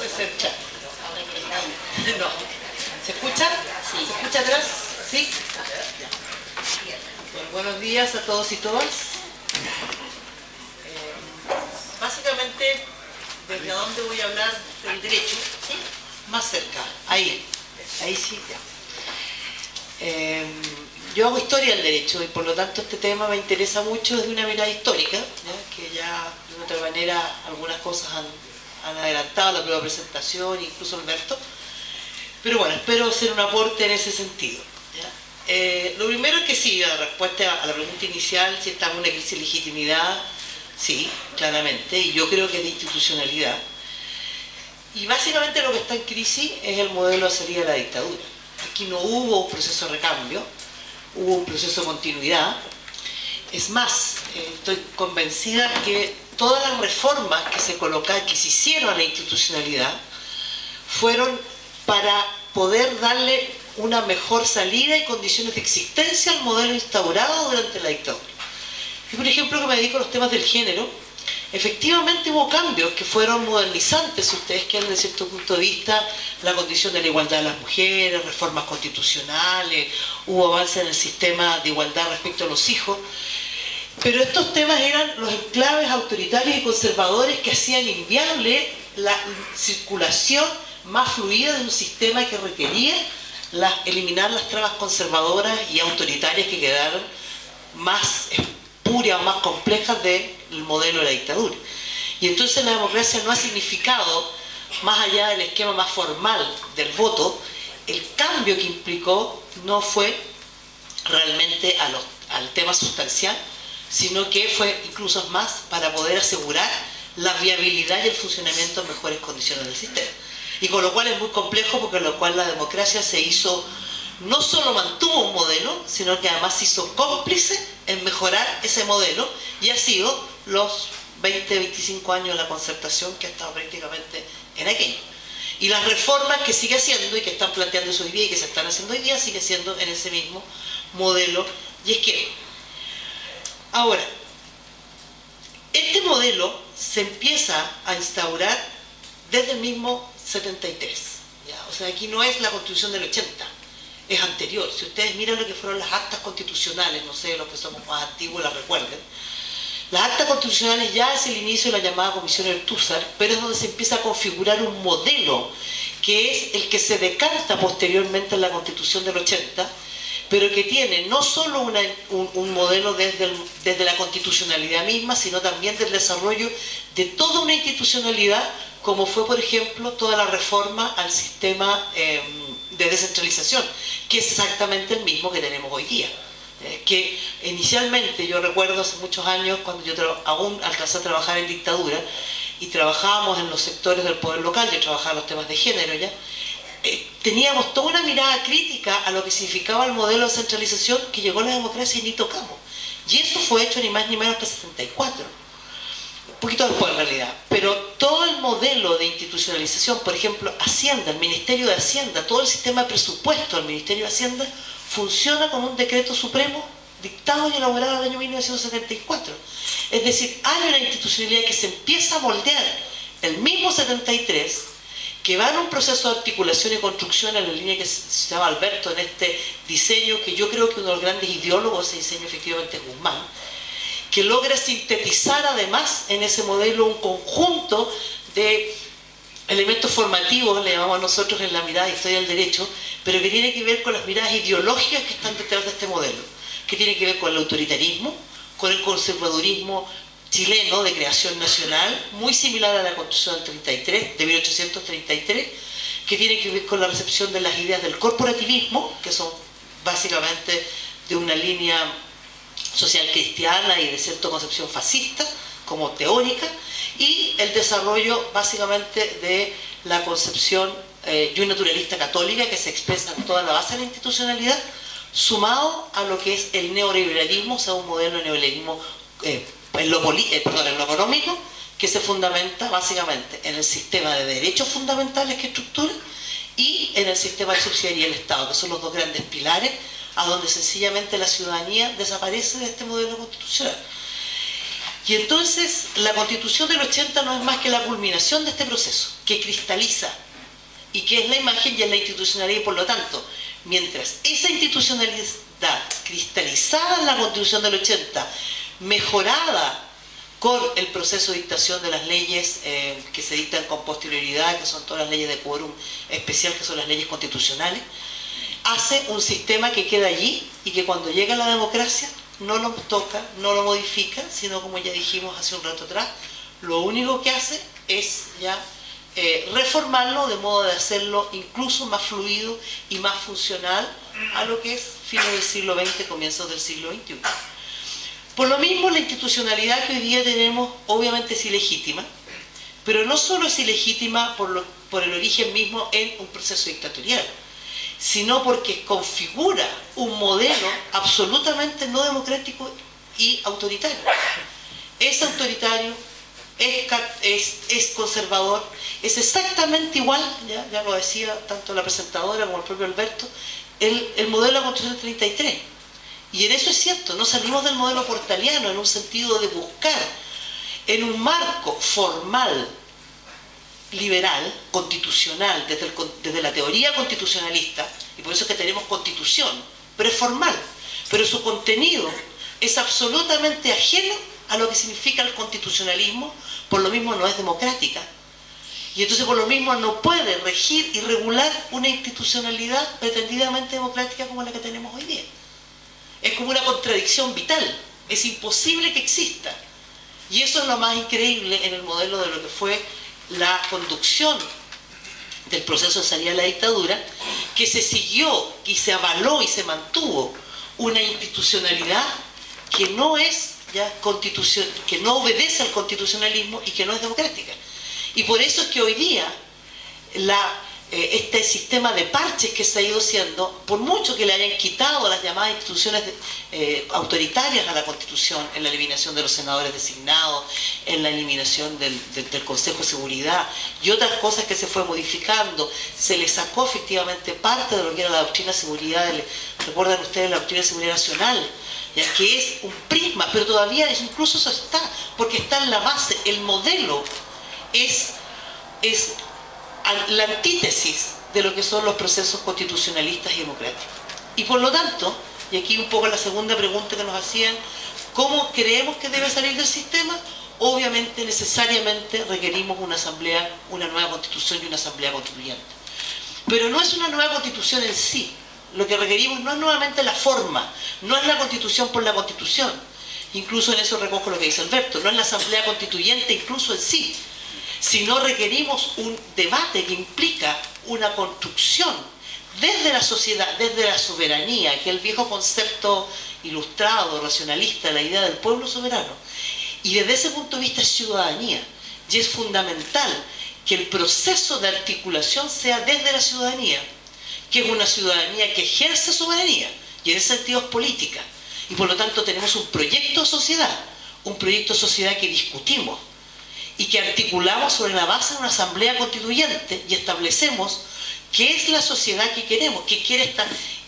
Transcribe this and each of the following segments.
que se escucha. No. ¿Se escucha? Sí. ¿Se escucha atrás? ¿Sí? Bueno, buenos días a todos y todas. Básicamente, ¿desde dónde voy a hablar del derecho? ¿Sí? Más cerca. Ahí. Ahí sí, ya. Yo hago historia del derecho y por lo tanto este tema me interesa mucho desde una mirada histórica, ¿ya? Que ya de otra manera algunas cosas han adelantado la prueba presentación, incluso Alberto, pero bueno, espero hacer un aporte en ese sentido, ¿ya? Lo primero es que sí, la respuesta a la pregunta inicial, si estamos en una crisis de legitimidad, sí, claramente, y yo creo que es de institucionalidad, y básicamente lo que está en crisis es el modelo de salida de la dictadura. Aquí no hubo un proceso de recambio, hubo un proceso de continuidad. Es más, estoy convencida que todas las reformas que se colocaron, que se hicieron a la institucionalidad, fueron para poder darle una mejor salida y condiciones de existencia al modelo instaurado durante la dictadura. Yo, por ejemplo, que me dedico a los temas del género, efectivamente hubo cambios que fueron modernizantes, si ustedes quieren, desde cierto punto de vista, la condición de la igualdad de las mujeres, reformas constitucionales, hubo avances en el sistema de igualdad respecto a los hijos, pero estos temas eran los enclaves autoritarios y conservadores que hacían inviable la circulación más fluida de un sistema que requería eliminar las trabas conservadoras y autoritarias que quedaron más espurias, más complejas del modelo de la dictadura. Y entonces la democracia no ha significado, más allá del esquema más formal del voto, el cambio que implicó no fue realmente al tema sustancial, sino que fue incluso más para poder asegurar la viabilidad y el funcionamiento en mejores condiciones del sistema. Y con lo cual es muy complejo, porque con lo cual la democracia se hizo, no solo mantuvo un modelo, sino que además se hizo cómplice en mejorar ese modelo, y ha sido los 20, 25 años de la concertación que ha estado prácticamente en aquello. Y las reformas que sigue haciendo y que están planteándose hoy día y que se están haciendo hoy día, sigue siendo en ese mismo modelo y esquema. Ahora, este modelo se empieza a instaurar desde el mismo 73. ¿Ya? O sea, aquí no es la Constitución del 80, es anterior. Si ustedes miran lo que fueron las actas constitucionales, no sé, los que somos más antiguos las recuerden, las actas constitucionales ya es el inicio de la llamada Comisión Althusser, pero es donde se empieza a configurar un modelo que es el que se decanta posteriormente en la Constitución del 80, pero que tiene no solo un modelo desde la constitucionalidad misma, sino también del desarrollo de toda una institucionalidad, como fue, por ejemplo, toda la reforma al sistema de descentralización, que es exactamente el mismo que tenemos hoy día. Que inicialmente, yo recuerdo hace muchos años, cuando yo aún alcancé a trabajar en dictadura, y trabajábamos en los sectores del poder local, yo trabajaba en los temas de género ya, teníamos toda una mirada crítica a lo que significaba el modelo de centralización que llegó a la democracia y ni tocamos. Y eso fue hecho ni más ni menos que en 74. Un poquito después en realidad. Pero todo el modelo de institucionalización, por ejemplo, Hacienda, el Ministerio de Hacienda, todo el sistema de presupuesto del Ministerio de Hacienda, funciona con un decreto supremo dictado y elaborado en el año 1974. Es decir, hay una institucionalidad que se empieza a moldear el mismo 73, que va en un proceso de articulación y construcción en la línea que se llama Alberto en este diseño, que yo creo que uno de los grandes ideólogos de ese diseño efectivamente es Guzmán, que logra sintetizar además en ese modelo un conjunto de elementos formativos, le llamamos nosotros en la mirada de historia del derecho, pero que tiene que ver con las miradas ideológicas que están detrás de este modelo, que tiene que ver con el autoritarismo, con el conservadurismo chileno de creación nacional, muy similar a la Constitución del 33, de 1833, que tiene que ver con la recepción de las ideas del corporativismo, que son básicamente de una línea social cristiana y de cierta concepción fascista, como teórica, y el desarrollo básicamente de la concepción naturalista católica que se expresa en toda la base de la institucionalidad, sumado a lo que es el neoliberalismo, o sea, un modelo de neoliberalismo en lo económico, que se fundamenta básicamente en el sistema de derechos fundamentales que estructura y en el sistema de subsidiariedad del Estado, que son los dos grandes pilares a donde sencillamente la ciudadanía desaparece de este modelo constitucional. Y entonces la Constitución del 80 no es más que la culminación de este proceso, que cristaliza, y que es la imagen y es la institucionalidad, y por lo tanto, mientras esa institucionalidad cristalizada en la Constitución del 80, mejorada con el proceso de dictación de las leyes que se dictan con posterioridad, que son todas las leyes de quórum especial, que son las leyes constitucionales, hace un sistema que queda allí y que cuando llega a la democracia no lo toca, no lo modifica, sino, como ya dijimos hace un rato atrás, lo único que hace es ya reformarlo de modo de hacerlo incluso más fluido y más funcional a lo que es fines del siglo XX, comienzos del siglo XXI. Por lo mismo, la institucionalidad que hoy día tenemos obviamente es ilegítima, pero no solo es ilegítima por el origen mismo en un proceso dictatorial, sino porque configura un modelo absolutamente no democrático y autoritario. Es autoritario, es conservador, es exactamente igual, ya lo decía tanto la presentadora como el propio Alberto, el modelo de la Constitución del 33. Y en eso es cierto, no salimos del modelo portaliano en un sentido de buscar en un marco formal, liberal, constitucional, desde la teoría constitucionalista, y por eso es que tenemos constitución, pero es formal, pero su contenido es absolutamente ajeno a lo que significa el constitucionalismo, por lo mismo no es democrática, y entonces por lo mismo no puede regir y regular una institucionalidad pretendidamente democrática como la que tenemos hoy día. Es como una contradicción vital, es imposible que exista, y eso es lo más increíble en el modelo de lo que fue la conducción del proceso de salida de la dictadura, que se siguió y se avaló y se mantuvo una institucionalidad que no es que no obedece al constitucionalismo y que no es democrática. Y por eso es que hoy día este sistema de parches que se ha ido haciendo, por mucho que le hayan quitado las llamadas instituciones autoritarias a la Constitución, en la eliminación de los senadores designados, en la eliminación del Consejo de Seguridad y otras cosas que se fue modificando, se le sacó efectivamente parte de lo que era la doctrina de seguridad, recuerdan ustedes la doctrina de seguridad nacional, ya que es un prisma, pero todavía incluso eso está, porque está en la base, el modelo es la antítesis de lo que son los procesos constitucionalistas y democráticos. Y por lo tanto, y aquí un poco la segunda pregunta que nos hacían, ¿cómo creemos que debe salir del sistema? Obviamente, necesariamente requerimos una asamblea, una nueva constitución y una asamblea constituyente. Pero no es una nueva constitución en sí. Lo que requerimos no es nuevamente la forma, no es la constitución por la constitución. Incluso en eso recojo lo que dice Alberto, no es la asamblea constituyente incluso en sí, sino requerimos un debate que implica una construcción desde la sociedad, desde la soberanía, que es el viejo concepto ilustrado, racionalista, la idea del pueblo soberano. Y desde ese punto de vista es ciudadanía. Y es fundamental que el proceso de articulación sea desde la ciudadanía, que es una ciudadanía que ejerce soberanía, y en ese sentido es política. Y por lo tanto tenemos un proyecto de sociedad que discutimos, y que articulamos sobre la base de una asamblea constituyente y establecemos qué es la sociedad que queremos, qué quiere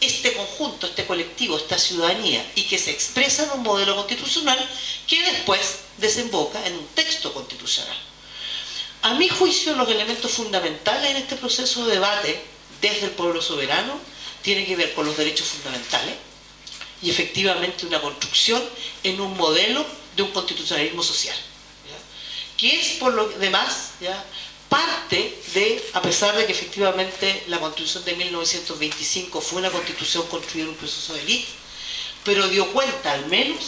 este conjunto, este colectivo, esta ciudadanía, y que se expresa en un modelo constitucional que después desemboca en un texto constitucional. A mi juicio, los elementos fundamentales en este proceso de debate desde el pueblo soberano tienen que ver con los derechos fundamentales y efectivamente una construcción en un modelo de un constitucionalismo social, que es por lo demás parte de, a pesar de que efectivamente la Constitución de 1925 fue una constitución construida en un proceso de élite, pero dio cuenta al menos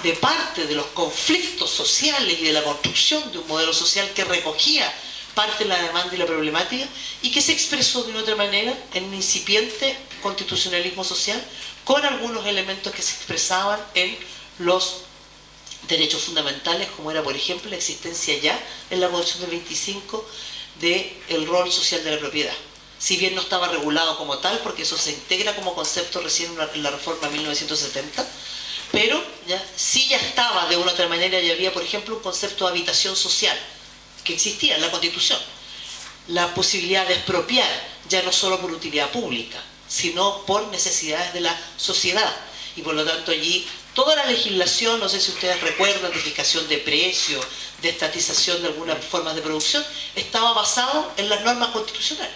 de parte de los conflictos sociales y de la construcción de un modelo social que recogía parte de la demanda y la problemática y que se expresó de una otra manera en un incipiente constitucionalismo social con algunos elementos que se expresaban en los derechos fundamentales, como era por ejemplo la existencia ya en la Constitución del 25 del rol social de la propiedad. Si bien no estaba regulado como tal, porque eso se integra como concepto recién en la reforma de 1970, pero sí ya estaba de una u otra manera, ya había por ejemplo un concepto de habitación social que existía en la Constitución, la posibilidad de expropiar ya no solo por utilidad pública, sino por necesidades de la sociedad, y por lo tanto allí Toda la legislación, no sé si ustedes recuerdan, de fijación de precios, de estatización de algunas formas de producción, estaba basado en las normas constitucionales.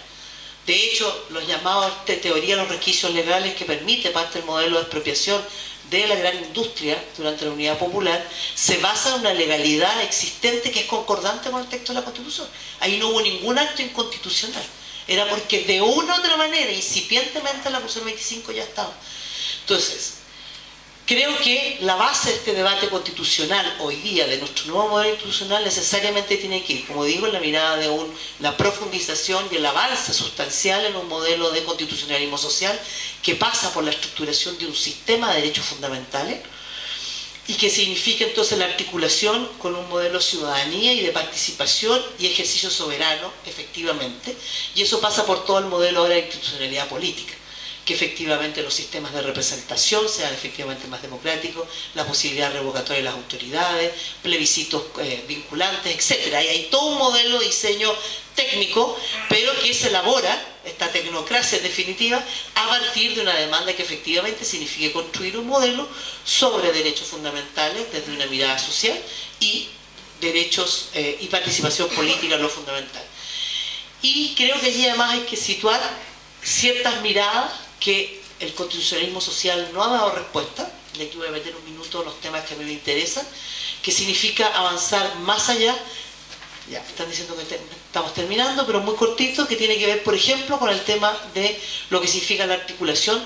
De hecho, los llamados de teoría los resquicios legales que permite parte del modelo de expropiación de la gran industria durante la Unidad Popular se basa en una legalidad existente que es concordante con el texto de la Constitución. Ahí no hubo ningún acto inconstitucional. Era porque de una u otra manera, incipientemente, la Constitución 25 ya estaba. Entonces, creo que la base de este debate constitucional hoy día, de nuestro nuevo modelo institucional, necesariamente tiene que ir, como digo, en la mirada de la profundización y el avance sustancial en un modelo de constitucionalismo social que pasa por la estructuración de un sistema de derechos fundamentales y que significa entonces la articulación con un modelo de ciudadanía y de participación y ejercicio soberano, efectivamente, y eso pasa por todo el modelo ahora de institucionalidad política, que efectivamente los sistemas de representación sean efectivamente más democráticos, la posibilidad revocatoria de las autoridades, plebiscitos vinculantes, etc. Y hay todo un modelo de diseño técnico, pero que se elabora, esta tecnocracia en definitiva, a partir de una demanda que efectivamente signifique construir un modelo sobre derechos fundamentales desde una mirada social y derechos y participación política en lo fundamental. Y creo que allí además hay que situar ciertas miradas que el constitucionalismo social no ha dado respuesta, y aquí voy a meter un minuto en los temas que a mí me interesan, que significa avanzar más allá. Ya, están diciendo que estamos terminando, pero muy cortito, que tiene que ver, por ejemplo, con el tema de lo que significa la articulación,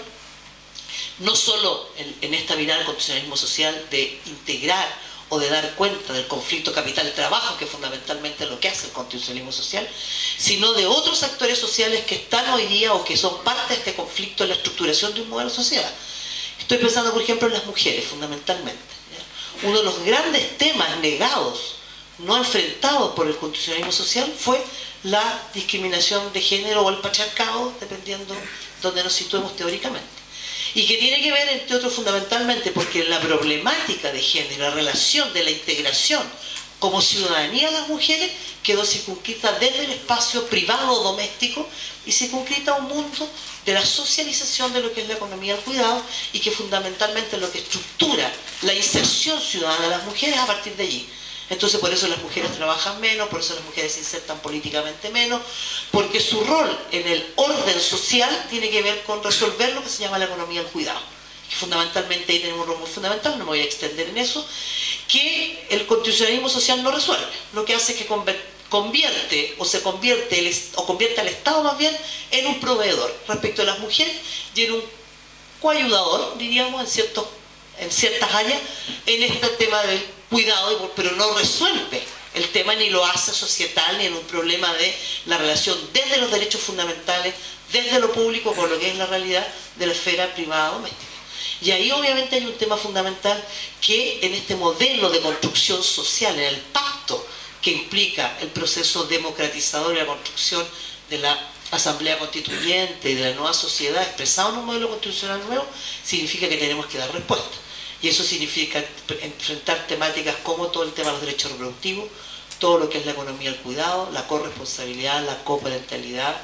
no solo en esta mirada del constitucionalismo social de integrar o de dar cuenta del conflicto capital-trabajo, que fundamentalmente es lo que hace el constitucionalismo social, sino de otros actores sociales que están hoy día o que son parte de este conflicto en la estructuración de un modelo de sociedad. Estoy pensando, por ejemplo, en las mujeres, fundamentalmente. ¿Ya? Uno de los grandes temas negados, no enfrentados por el constitucionalismo social, fue la discriminación de género o el patriarcado, dependiendo de donde nos situemos teóricamente. Y que tiene que ver, entre otros, fundamentalmente porque la problemática de género, la relación de la integración como ciudadanía de las mujeres quedó circunscrita desde el espacio privado doméstico y circunscrita a un mundo de la socialización de lo que es la economía del cuidado y que fundamentalmente es lo que estructura la inserción ciudadana de las mujeres a partir de allí. Entonces por eso las mujeres trabajan menos, por eso las mujeres se insertan políticamente menos, porque su rol en el orden social tiene que ver con resolver lo que se llama la economía del cuidado. Y fundamentalmente ahí tenemos un rol muy fundamental, no me voy a extender en eso, que el constitucionalismo social no resuelve. Lo que hace es que convierte al Estado más bien en un proveedor respecto a las mujeres y en un coayudador, diríamos, en ciertas áreas, en este tema del cuidado, pero no resuelve el tema ni lo hace societal ni en un problema de la relación desde los derechos fundamentales, desde lo público con lo que es la realidad de la esfera privada doméstica. Y ahí obviamente hay un tema fundamental que en este modelo de construcción social, en el pacto que implica el proceso democratizador y la construcción de la Asamblea Constituyente y de la nueva sociedad expresado en un modelo constitucional nuevo, significa que tenemos que dar respuesta. Y eso significa enfrentar temáticas como todo el tema de los derechos reproductivos, todo lo que es la economía del cuidado, la corresponsabilidad, la coparentalidad,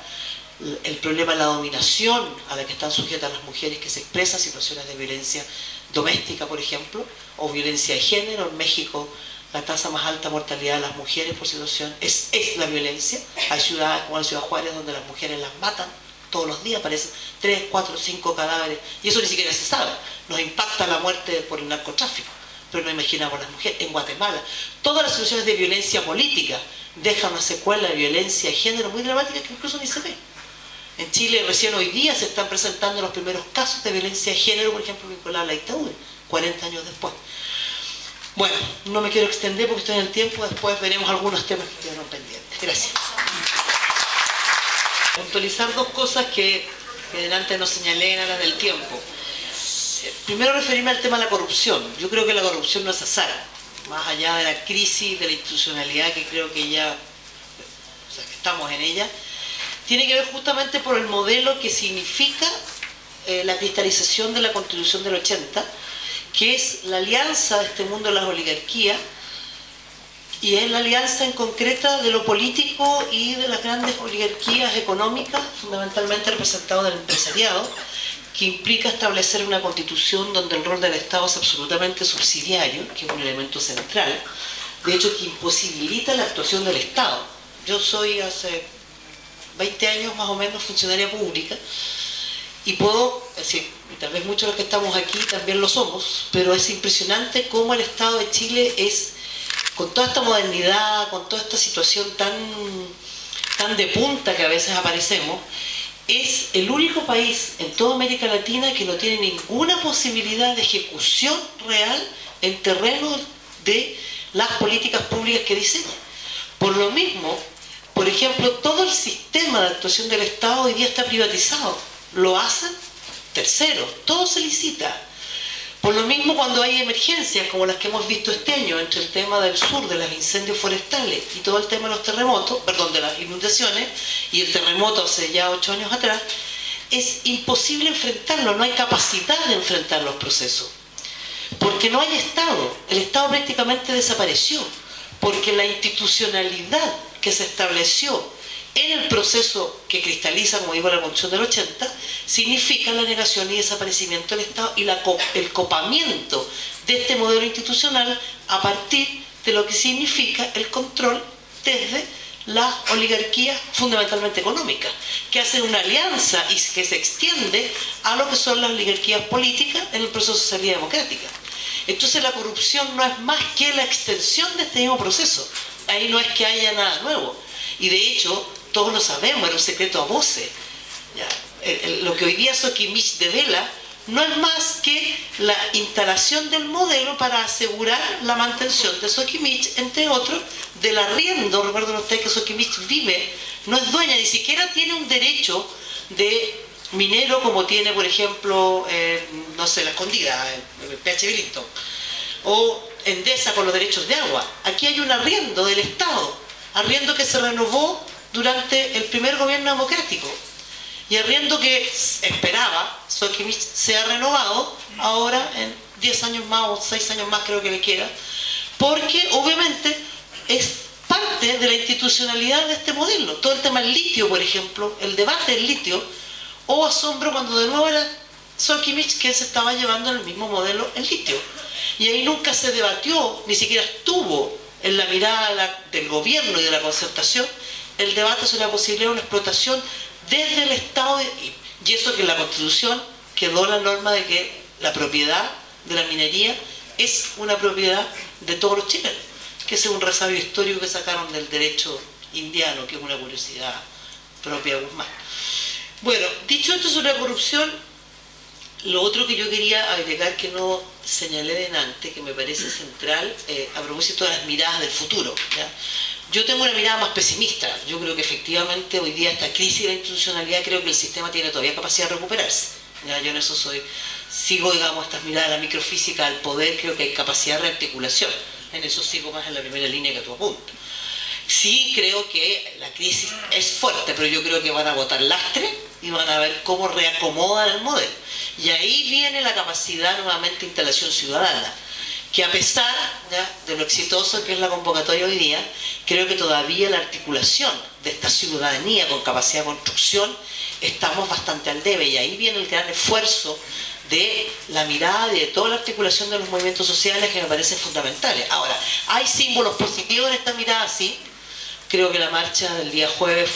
el problema de la dominación a la que están sujetas las mujeres que se expresan situaciones de violencia doméstica, por ejemplo, o violencia de género. En México la tasa más alta de mortalidad de las mujeres por situación es la violencia. Hay ciudades como la Ciudad Juárez donde las mujeres las matan todos los días, aparecen 3, 4, 5 cadáveres, y eso ni siquiera se sabe. Nos impacta la muerte por el narcotráfico, pero no imaginamos las mujeres. En Guatemala, todas las situaciones de violencia política dejan una secuela de violencia de género muy dramática que incluso ni se ve. En Chile recién hoy día se están presentando los primeros casos de violencia de género, por ejemplo, vinculados a la dictadura, 40 años después. Bueno, no me quiero extender porque estoy en el tiempo, después veremos algunos temas que quedaron pendientes. Gracias. Puntualizar dos cosas que delante no señalé en aras del tiempo. Primero, referirme al tema de la corrupción. Yo creo que la corrupción no es azar, más allá de la crisis de la institucionalidad que creo que ya, que estamos en ella, tiene que ver justamente por el modelo que significa la cristalización de la Constitución del 80, que es la alianza de este mundo de las oligarquías, y es la alianza en concreta de lo político y de las grandes oligarquías económicas, fundamentalmente representadas del empresariado, que implica establecer una constitución donde el rol del Estado es absolutamente subsidiario, que es un elemento central, de hecho que imposibilita la actuación del Estado. Yo soy hace 20 años más o menos funcionaria pública y puedo, es decir, y tal vez muchos de los que estamos aquí también lo somos, pero es impresionante cómo el Estado de Chile es, con toda esta modernidad, con toda esta situación tan de punta que a veces aparecemos, es el único país en toda América Latina que no tiene ninguna posibilidad de ejecución real en terreno de las políticas públicas que diseña. Por lo mismo, por ejemplo, todo el sistema de actuación del Estado hoy día está privatizado. Lo hacen terceros, todo se licita. Por lo mismo, cuando hay emergencias como las que hemos visto este año entre el tema del sur, de los incendios forestales y todo el tema de los terremotos, perdón, de las inundaciones y el terremoto hace ya 8 años atrás, es imposible enfrentarlo, no hay capacidad de enfrentar los procesos. Porque no hay Estado, el Estado prácticamente desapareció, porque la institucionalidad que se estableció en el proceso que cristaliza, como digo, la Constitución del 80, significa la negación y desaparecimiento del Estado y el copamiento de este modelo institucional a partir de lo que significa el control desde las oligarquías fundamentalmente económicas, que hacen una alianza y que se extiende a lo que son las oligarquías políticas en el proceso de sociedad democrática. Entonces la corrupción no es más que la extensión de este mismo proceso. Ahí no es que haya nada nuevo. Y de hecho, todos lo sabemos, era un secreto a voces. Lo que hoy día Soquimich devela no es más que la instalación del modelo para asegurar la mantención de Soquimich, entre otros, del arriendo. Recuerden ustedes que Soquimich vive, no es dueña, ni siquiera tiene un derecho de minero como tiene, por ejemplo, no sé, La Escondida, el PH Billington, o Endesa con los derechos de agua. Aquí hay un arriendo del Estado, arriendo que se renovó durante el primer gobierno democrático y arriendo que esperaba Soquimich sea renovado ahora en 10 años más o 6 años más creo que le queda, porque obviamente es parte de la institucionalidad de este modelo. Todo el tema del litio, por ejemplo, el debate del litio, o asombro cuando de nuevo era Soquimich que se estaba llevando en el mismo modelo el litio, y ahí nunca se debatió, ni siquiera estuvo en la mirada del gobierno y de la concertación el debate sobre la posibilidad de una explotación desde el Estado, y eso que en la Constitución quedó la norma de que la propiedad de la minería es una propiedad de todos los chilenos, que ese es un resabio histórico que sacaron del derecho indiano, que es una curiosidad propia de Guzmán. Bueno, dicho esto sobre la corrupción, lo otro que yo quería agregar que no señalé delante, que me parece central, a propósito de las miradas del futuro, ¿ya? Yo tengo una mirada más pesimista. Yo creo que efectivamente hoy día esta crisis de la institucionalidad, creo que el sistema tiene todavía capacidad de recuperarse. ¿Ya? Yo en eso sigo, digamos, estas miradas de la microfísica al poder, creo que hay capacidad de rearticulación. En eso sigo más en la primera línea que tú apuntas. Sí creo que la crisis es fuerte, pero yo creo que van a botar lastre y van a ver cómo reacomodan el modelo. Y ahí viene la capacidad nuevamente de instalación ciudadana, que a pesar de lo exitoso que es la convocatoria hoy día, creo que todavía la articulación de esta ciudadanía con capacidad de construcción estamos bastante al debe, y ahí viene el gran esfuerzo de la mirada y de toda la articulación de los movimientos sociales que me parecen fundamentales. Ahora, hay símbolos positivos en esta mirada, sí. Creo que la marcha del día jueves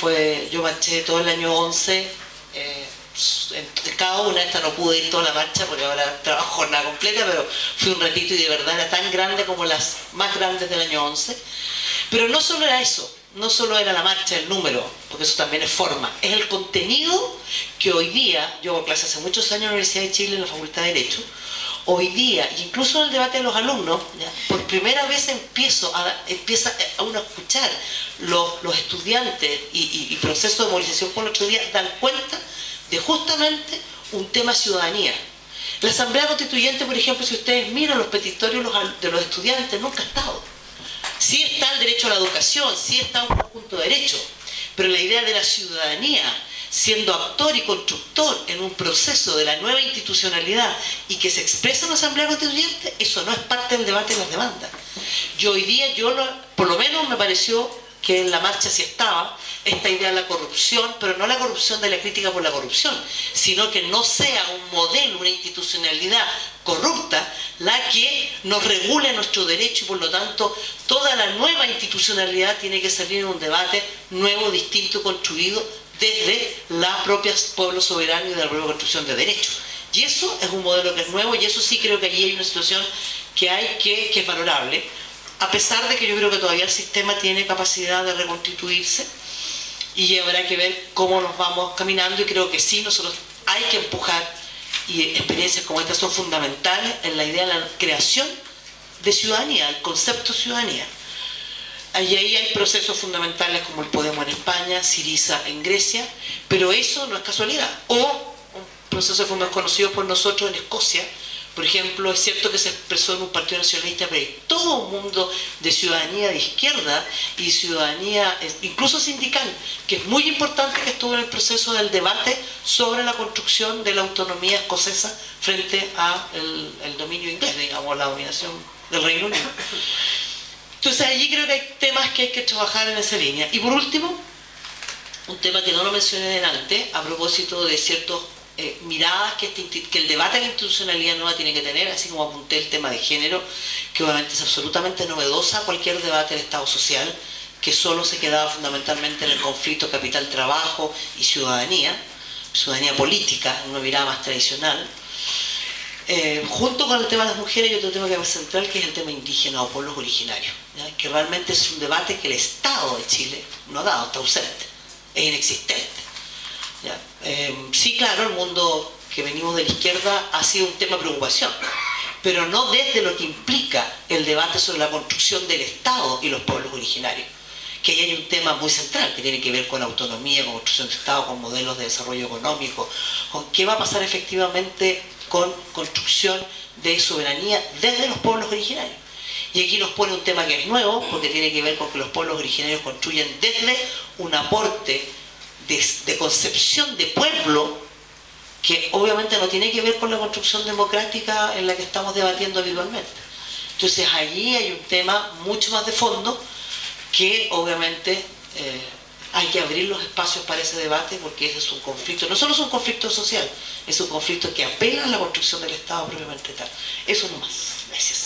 yo marché todo el año 11, en cada una. Esta no pude ir toda la marcha porque ahora trabajo jornada completa, pero fui un ratito y de verdad era tan grande como las más grandes del año 11. Pero no solo era eso, no solo era la marcha, el número, porque eso también es forma, es el contenido que hoy día, yo hago clases hace muchos años en la Universidad de Chile, en la Facultad de Derecho, hoy día, incluso en el debate de los alumnos, por primera vez empieza a uno a escuchar los estudiantes y procesos de movilización por el otro día, dan cuenta de justamente un tema ciudadanía. La Asamblea Constituyente, por ejemplo, si ustedes miran los petitorios de los estudiantes, nunca ha estado. Sí está el derecho a la educación, sí está un conjunto de derechos, pero la idea de la ciudadanía siendo actor y constructor en un proceso de la nueva institucionalidad y que se expresa en la Asamblea Constituyente, eso no es parte del debate de las demandas. Yo hoy día, por lo menos me pareció que en la marcha sí estaba, esta idea de la corrupción, pero no la corrupción de la crítica por la corrupción, sino que no sea un modelo, una institucionalidad corrupta la que nos regule nuestro derecho y por lo tanto toda la nueva institucionalidad tiene que salir en un debate nuevo, distinto, construido desde la propia pueblo soberano y de la propia construcción de derechos. Y eso es un modelo que es nuevo y eso sí creo que allí hay una situación que es valorable, a pesar de que yo creo que todavía el sistema tiene capacidad de reconstituirse y habrá que ver cómo nos vamos caminando y creo que sí, nosotros hay que empujar y experiencias como estas son fundamentales en la idea de la creación de ciudadanía, el concepto de ciudadanía. Ahí hay procesos fundamentales como el Podemos en España, Syriza en Grecia, pero eso no es casualidad. O un proceso de fondos conocidos por nosotros en Escocia, por ejemplo, es cierto que se expresó en un partido nacionalista, pero hay todo un mundo de ciudadanía de izquierda y ciudadanía, incluso sindical, que es muy importante que estuvo en el proceso del debate sobre la construcción de la autonomía escocesa frente al dominio inglés, digamos, la dominación del Reino Unido. Entonces allí creo que hay temas que hay que trabajar en esa línea. Y por último, un tema que no lo mencioné delante, a propósito de ciertas miradas que el debate de la institucionalidad nueva tiene que tener, así como apunté el tema de género, que obviamente es absolutamente novedosa a cualquier debate del Estado social, que solo se quedaba fundamentalmente en el conflicto capital-trabajo y ciudadanía política, en una mirada más tradicional. Junto con el tema de las mujeres hay otro tema que es central, que es el tema indígena o pueblos originarios, ¿ya? Que realmente es un debate que el Estado de Chile no ha dado, está ausente, es inexistente, ¿ya? Sí, claro, el mundo que venimos de la izquierda ha sido un tema de preocupación, pero no desde lo que implica el debate sobre la construcción del Estado y los pueblos originarios, que ahí hay un tema muy central que tiene que ver con autonomía, con construcción de Estado, con modelos de desarrollo económico, con qué va a pasar efectivamente con construcción de soberanía desde los pueblos originarios. Y aquí nos pone un tema que es nuevo, porque tiene que ver con que los pueblos originarios construyen desde un aporte de concepción de pueblo, que obviamente no tiene que ver con la construcción democrática en la que estamos debatiendo habitualmente. Entonces allí hay un tema mucho más de fondo que obviamente hay que abrir los espacios para ese debate, porque ese es un conflicto, no solo es un conflicto social, es un conflicto que apela a la construcción del Estado propiamente tal. Eso no más. Gracias.